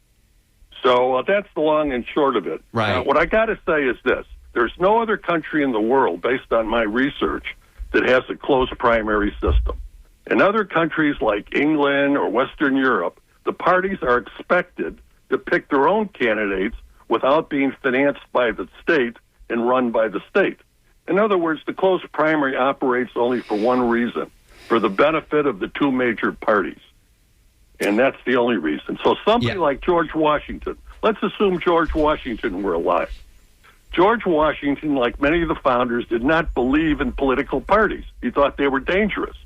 So that's the long and short of it. Right. Now, what I got to say is this. There's no other country in the world, based on my research, that has a closed primary system. In other countries like England or Western Europe, the parties are expected to pick their own candidates without being financed by the state and run by the state. In other words, the closed primary operates only for one reason, for the benefit of the two major parties. And that's the only reason. So somebody like George Washington, let's assume George Washington were alive. George Washington, like many of the founders, did not believe in political parties. He thought they were dangerous.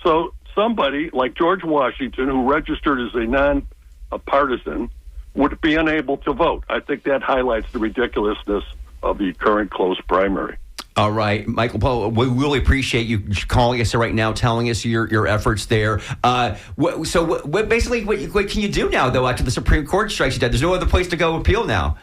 So somebody like George Washington, who registered as a non-partisan, would be unable to vote. I think that highlights the ridiculousness of the current closed primary. All right, Michael Poe, we really appreciate you calling us right now, telling us your efforts there. What can you do now, though, after the Supreme Court strikes you dead? There's no other place to go appeal now.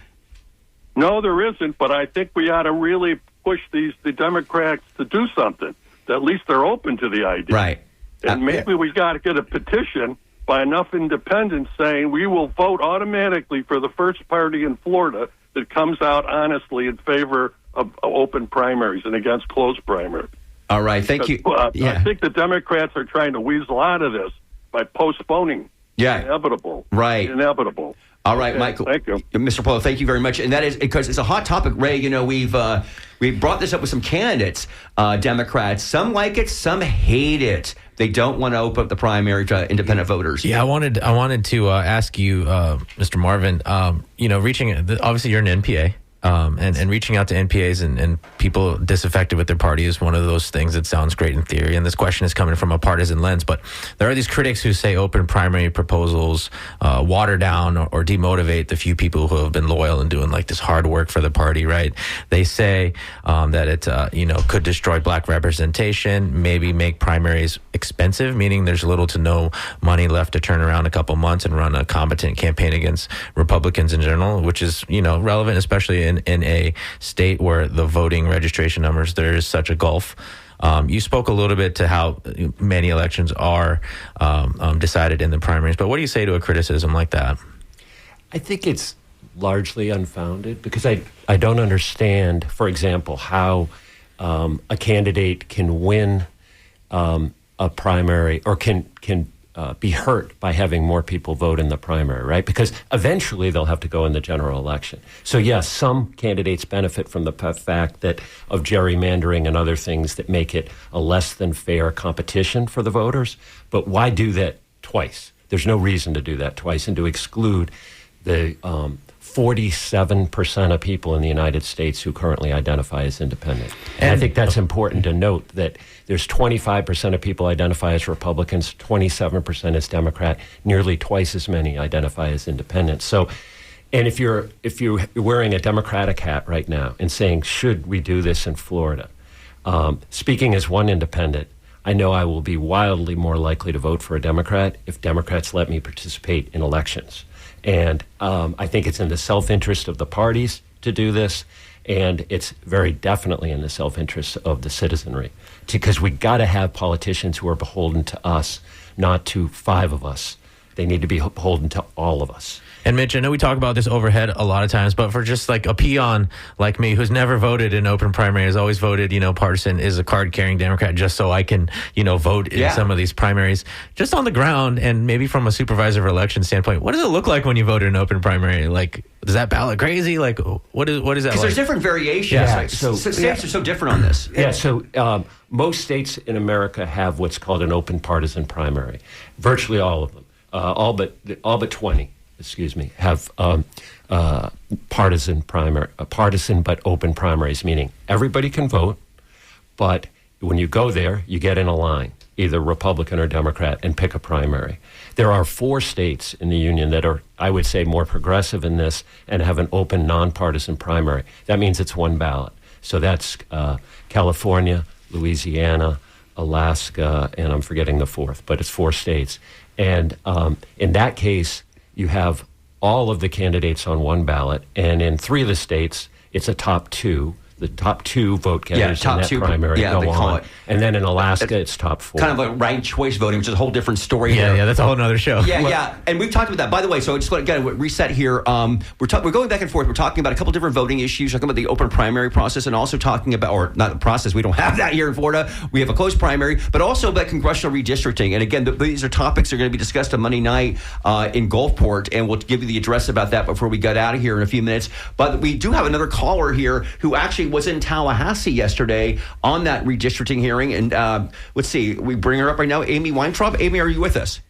No, there isn't, but I think we ought to really push the Democrats to do something. At least they're open to the idea. Right. And maybe we got to get a petition by enough independents saying we will vote automatically for the first party in Florida that comes out honestly in favor of open primaries and against closed primaries. All right, thank you. I think the Democrats are trying to weasel out of this by postponing inevitable. Right. Inevitable. All right, Michael. Thank you. Mr. Polo, thank you very much. And that is because it's a hot topic, Ray. We've brought this up with some candidates, Democrats. Some like it, some hate it. They don't want to open up the primary to independent voters. Yeah, I wanted to ask you, Mr. Marvin, obviously you're an NPA. And reaching out to NPAs and people disaffected with their party is one of those things that sounds great in theory. And this question is coming from a partisan lens. But there are these critics who say open primary proposals water down or demotivate the few people who have been loyal and doing like this hard work for the party, right? They say that it could destroy black representation, maybe make primaries expensive, meaning there's little to no money left to turn around a couple months and run a competent campaign against Republicans in general, which is relevant, especially in a state where the voting registration numbers, there is such a gulf. You spoke a little bit to how many elections are decided in the primaries, but what do you say to a criticism like that? I think it's largely unfounded because I don't understand, for example, how a candidate can win a primary or can be hurt by having more people vote in the primary, right? Because eventually they'll have to go in the general election. So yes, some candidates benefit from the fact that of gerrymandering and other things that make it a less than fair competition for the voters. But why do that twice? There's no reason to do that twice and to exclude the 47% of people in the United States who currently identify as independent. And I think that's important to note that there's 25% of people identify as Republicans, 27% as Democrat, nearly twice as many identify as independent. So, and if you're wearing a Democratic hat right now and saying, should we do this in Florida? Speaking as one independent, I know I will be wildly more likely to vote for a Democrat if Democrats let me participate in elections. And I think it's in the self-interest of the parties to do this, and it's very definitely in the self-interest of the citizenry, because we got to have politicians who are beholden to us, not to 5 of us. They need to be beholden to all of us. And Mitch, I know we talk about this overhead a lot of times, but for just like a peon like me who's never voted in open primary, has always voted, partisan, is a card-carrying Democrat just so I can, vote in some of these primaries. Just on the ground and maybe from a supervisor of election standpoint, what does it look like when you vote in an open primary? Like, is that ballot crazy? Like, what is that like? Because there's different variations. Yeah, right? So states are so different on this. Yeah, so most states in America have what's called an open partisan primary. Virtually all of them. All but 20, have partisan but open primaries, meaning everybody can vote, but when you go there, you get in a line, either Republican or Democrat, and pick a primary. There are 4 states in the union that are, I would say, more progressive in this and have an open, nonpartisan primary. That means it's one ballot. So that's California, Louisiana, Alaska, and I'm forgetting the 4th, but it's 4 states. And in that case, you have all of the candidates on one ballot. And in 3 of the states, it's a top 2. The top 2 vote getters in that primary go on. And then in Alaska, it's top 4. Kind of like ranked choice voting, which is a whole different story here. Yeah, that's a whole other show. Yeah. And we've talked about that. By the way, so just again, reset here. We're going back and forth. We're talking about a couple different voting issues, talking about the open primary process, and also talking about, or not the process, we don't have that here in Florida. We have a closed primary, but also about congressional redistricting. And again, these are topics that are going to be discussed on Monday night in Gulfport, and we'll give you the address about that before we get out of here in a few minutes. But we do have another caller here who actually was in Tallahassee yesterday on that redistricting hearing. And let's see, we bring her up right now. Amy Weintraub. Amy, are you with us?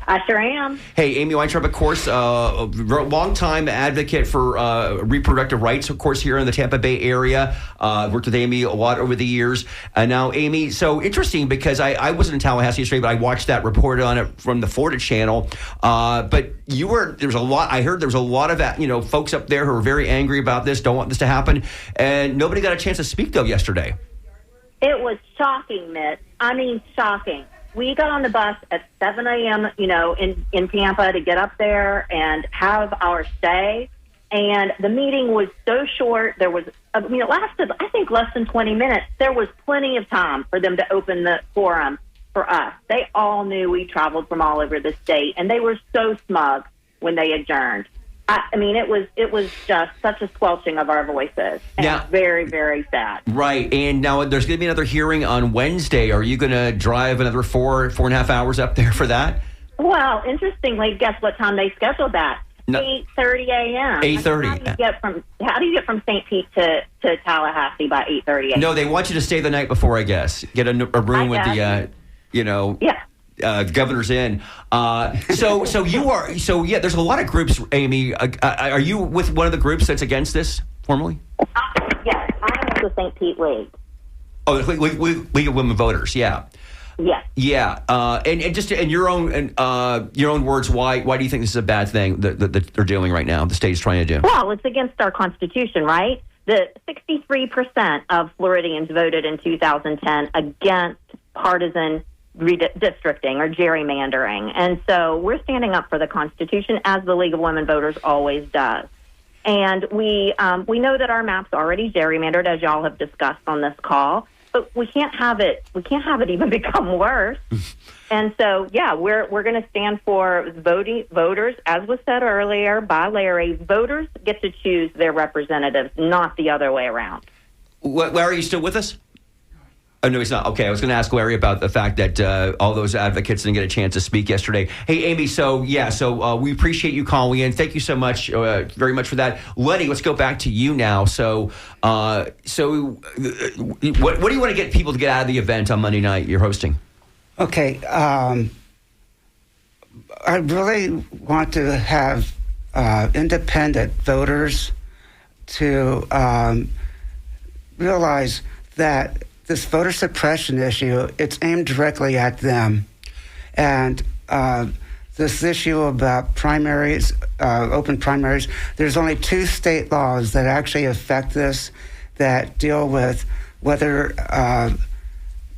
I sure am. Hey, Amy Weintraub, of course, a long-time advocate for reproductive rights, of course, here in the Tampa Bay area. Worked with Amy a lot over the years. And now, Amy, so interesting because I wasn't in Tallahassee yesterday, but I watched that report on it from the Florida channel. But there's a lot, I heard there was a lot of, folks up there who were very angry about this, don't want this to happen. And nobody got a chance to speak, though, yesterday. It was shocking, Mitch. I mean, shocking. We got on the bus at 7 a.m., in Tampa to get up there and have our say. And the meeting was so short. It lasted, I think, less than 20 minutes. There was plenty of time for them to open the forum for us. They all knew we traveled from all over the state, and they were so smug when they adjourned. It was just such a squelching of our voices. And it's very, very sad. Right. And now there's going to be another hearing on Wednesday. Are you going to drive another 4.5 hours up there for that? Well, interestingly, guess what time they scheduled that? 8:30 a.m. 8:30. How do you get from St. Pete to Tallahassee by 8:30 a.m.? No, they want you to stay the night before, I guess. Get a room with the, governor's in. There's a lot of groups, Amy. Are you with one of the groups that's against this formally? Yes, I'm with the St. Pete League. Oh, League of Women Voters, yeah. Yes. Yeah. And just in your own words, why do you think this is a bad thing that they're doing right now, the state is trying to do? Well, it's against our Constitution, right? The 63% of Floridians voted in 2010 against partisan redistricting or gerrymandering. And so we're standing up for the Constitution, as the League of Women Voters always does. And we know that our map's already gerrymandered, as y'all have discussed on this call, but we can't have it even become worse. And so, we're going to stand for voters, as was said earlier by Larry. Voters get to choose their representatives, not the other way around. Larry, are you still with us? Oh, no, he's not. Okay, I was going to ask Larry about the fact that all those advocates didn't get a chance to speak yesterday. Hey, Amy, so we appreciate you calling in. Thank you so much, very much for that. Lenny, let's go back to you now. So what do you want to get people to get out of the event on Monday night you're hosting? Okay, I really want to have independent voters to realize that this voter suppression issue, it's aimed directly at them. And this issue about primaries, open primaries, there's only 2 state laws that actually affect this, that deal with whether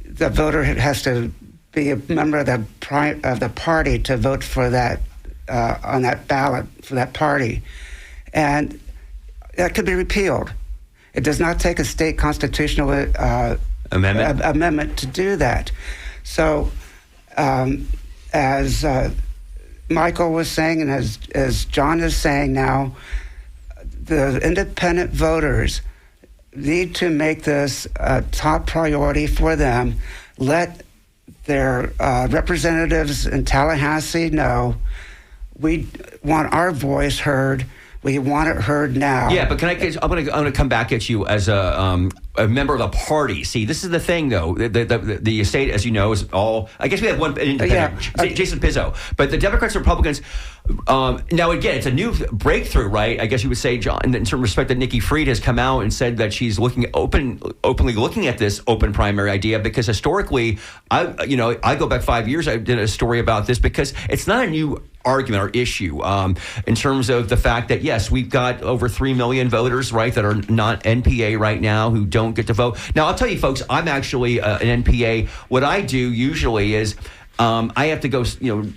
the voter has to be a member of the party to vote for that, on that ballot for that party. And that could be repealed. It does not take a state constitutional amendment to do that. So, as Michael was saying, and as John is saying now, the independent voters need to make this a top priority for them. Let their representatives in Tallahassee know we want our voice heard. We want it heard now. Yeah, but I'm going to come back at you as a member of the party. See, this is the thing, though. The state, as you know, is all. I guess we have one independent, Jason Pizzo, but the Democrats and Republicans. Now, again, it's a new breakthrough, right? I guess you would say, John, in certain respect, that Nikki Fried has come out and said that she's openly looking at this open primary idea, because historically, I go back 5 years. I did a story about this because it's not a new argument or issue in terms of the fact that, yes, we've got over 3 million voters, right, that are not NPA right now who don't get to vote. Now, I'll tell you, folks, I'm actually an NPA. What I do usually is I have to go,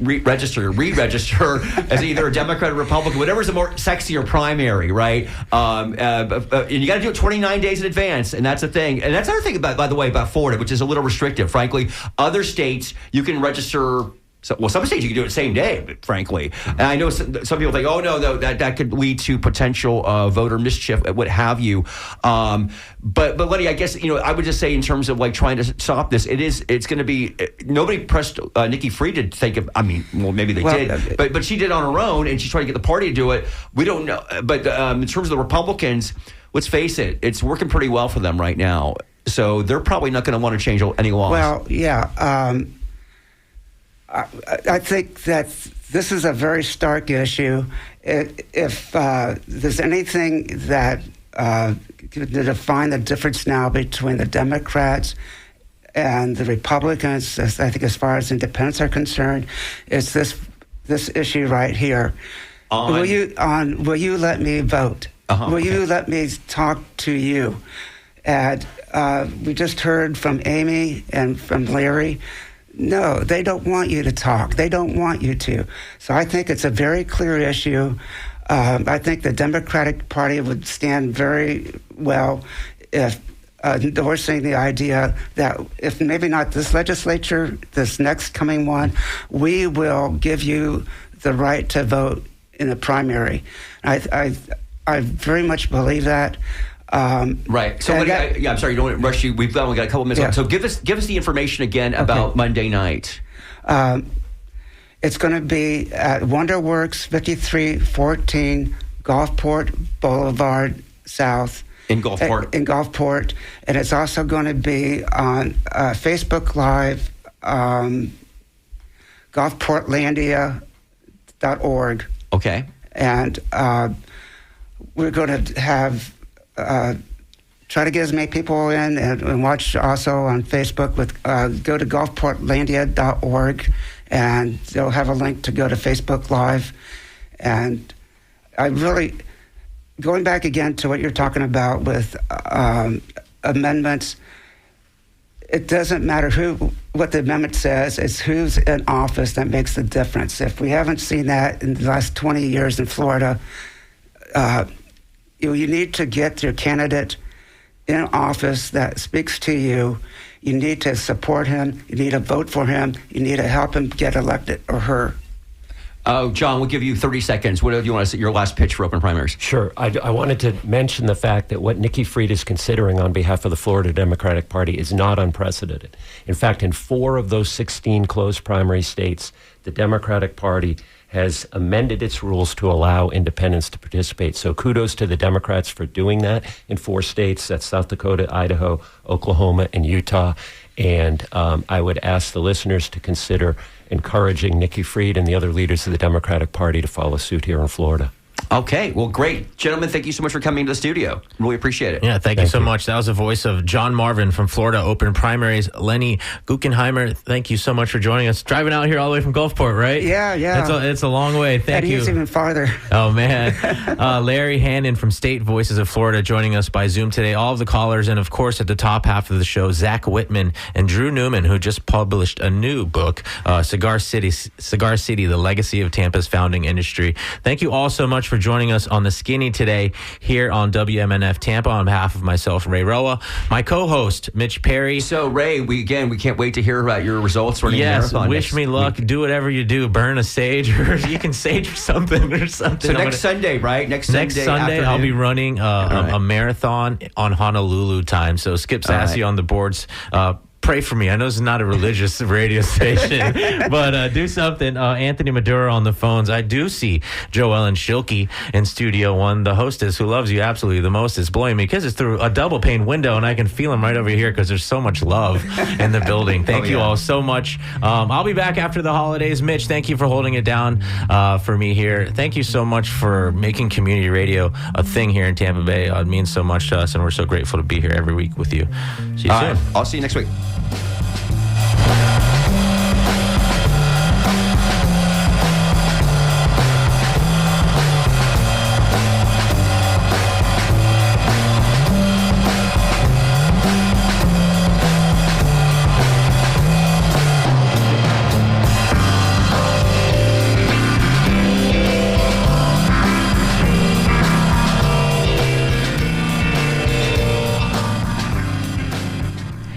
re-register as either a Democrat or Republican, whatever's the more sexier primary, right? And you got to do it 29 days in advance, and that's the thing. And that's another thing, by the way, about Florida, which is a little restrictive, frankly. Other states, you can register. Some states you can do it the same day, frankly. And I know some people think, oh, no, that could lead to potential voter mischief, what have you. But Lenny, I guess, I would just say in terms of like trying to stop this, it's going to be, nobody pressed Nikki Fried to think of, maybe they did, but she did on her own, and she's trying to get the party to do it. We don't know. But in terms of the Republicans, let's face it, it's working pretty well for them right now. So they're probably not going to want to change any laws. Well, yeah. I think that this is a very stark issue. If there's anything that to define the difference now between the Democrats and the Republicans, I think as far as independents are concerned, it's this issue right here. Will you let me vote? Will you let me talk to you? And we just heard from Amy and from Larry. No, they don't want you to talk. They don't want you to. So I think it's a very clear issue. I think the Democratic Party would stand very well if endorsing the idea that if maybe not this legislature, this next coming one, we will give you the right to vote in the primary. I very much believe that. Right. So, I'm sorry, you don't want to rush you. We've only got a couple minutes left. So give us the information again about Monday night. It's going to be at WonderWorks, 5314 Gulfport Boulevard South. In Gulfport. In Gulfport. And it's also going to be on Facebook Live, gulfportlandia.org. Okay. And we're going to have... try to get as many people in and watch also on Facebook with go to gulfportlandia.org, and they'll have a link to go to Facebook Live. And I really, going back again to what you're talking about with amendments, it doesn't matter what the amendment says, it's who's in office that makes the difference. If we haven't seen that in the last 20 years in Florida, you need to get your candidate in office that speaks to you. You need to support him. You need to vote for him. You need to help him get elected, or her. John, we'll give you 30 seconds. What do you want to say, your last pitch for open primaries? Sure. I wanted to mention the fact that what Nikki Fried is considering on behalf of the Florida Democratic Party is not unprecedented. In fact, in 4 of those 16 closed primary states, the Democratic Party has amended its rules to allow independents to participate. So kudos to the Democrats for doing that in 4 states. That's South Dakota, Idaho, Oklahoma, and Utah. And I would ask the listeners to consider encouraging Nikki Fried and the other leaders of the Democratic Party to follow suit here in Florida. Okay, well, great. Gentlemen, thank you so much for coming to the studio. Really appreciate it. Yeah, thank you so much. That was the voice of John Marvin from Florida Open Primaries. Lenny Guggenheimer, thank you so much for joining us. Driving out here all the way from Gulfport, right? Yeah. It's a long way. Thank you. It's even farther. Oh, man. Larry Hannon from State Voices of Florida joining us by Zoom today. All of the callers, and of course, at the top half of the show, Zach Whitman and Drew Newman, who just published a new book, Cigar City, The Legacy of Tampa's Founding Industry. Thank you all so much for for joining us on the Skinny today here on WMNF Tampa. On behalf of myself, Ray Roa, my co-host, Mitch Perry. So, Ray, we can't wait to hear about your results running the Yes, marathon. wish me luck. Do whatever you do. Burn a sage, or you can sage something or something. So next Sunday, right? Next Sunday I'll afternoon? be running a marathon on Honolulu time. So Skip Sassy on the boards. Pray for me. I know this is not a religious radio station, but do something. Anthony Maduro on the phones. I do see Joellen Schilke in Studio One, the hostess who loves you absolutely the most. Is blowing me because it's through a double pane window, and I can feel him right over here because there's so much love in the building. Thank you all so much. I'll be back after the holidays. Mitch, thank you for holding it down for me here. Thank you so much for making community radio a thing here in Tampa Bay. It means so much to us, and we're so grateful to be here every week with you. See you soon. I'll see you next week.